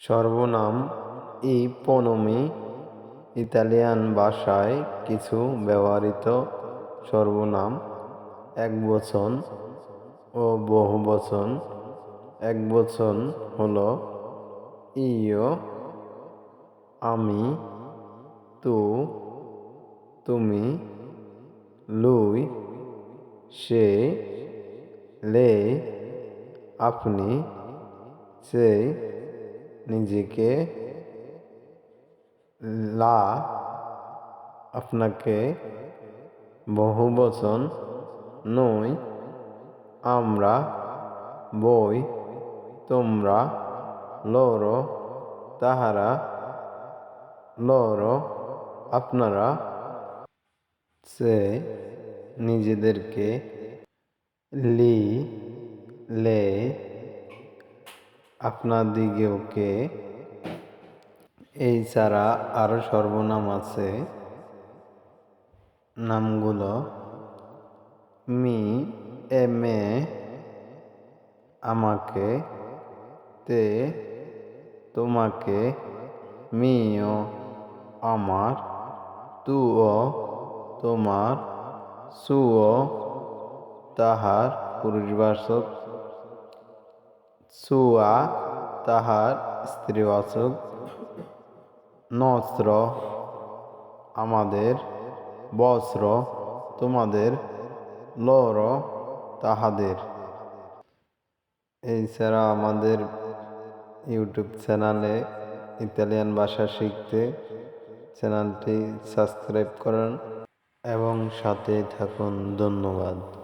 সর্বনাম ই প্রণমী ইতালিয়ান ভাষায় কিছু ব্যবহৃত সর্বনাম একবচন ও বহুবচন। একবচন হলো ইও, আমি, তু, তুমি, lui, সে, lei, আপনি, sei, নিজেকে, লা, আপনাকে। বহুবচন noi, আমরা, voi, তোমরা, loro, তাহারা, loro, আপনারা। সে, নিজেদেরকে, লি, লে, আপনাদিগকে। এই ছাড়া আরও সর্বনাম আছে। নামগুলো মি, মে, আমাকে, তে, তোমাকে, মিও, আমার, তুও, তোমার, সুও, তাহার পুরুষবাচক, সুয়া, তাহার স্ত্রীবাচক, নস্র, আমাদের, বস্ত্র, তোমাদের, লর, তাহাদের। এছাড়া আমাদের ইউটিউব চ্যানেলে ইতালিয়ান ভাষা শিখতে চ্যানেলটি সাবস্ক্রাইব করুন এবং সাথে থাকুন। ধন্যবাদ।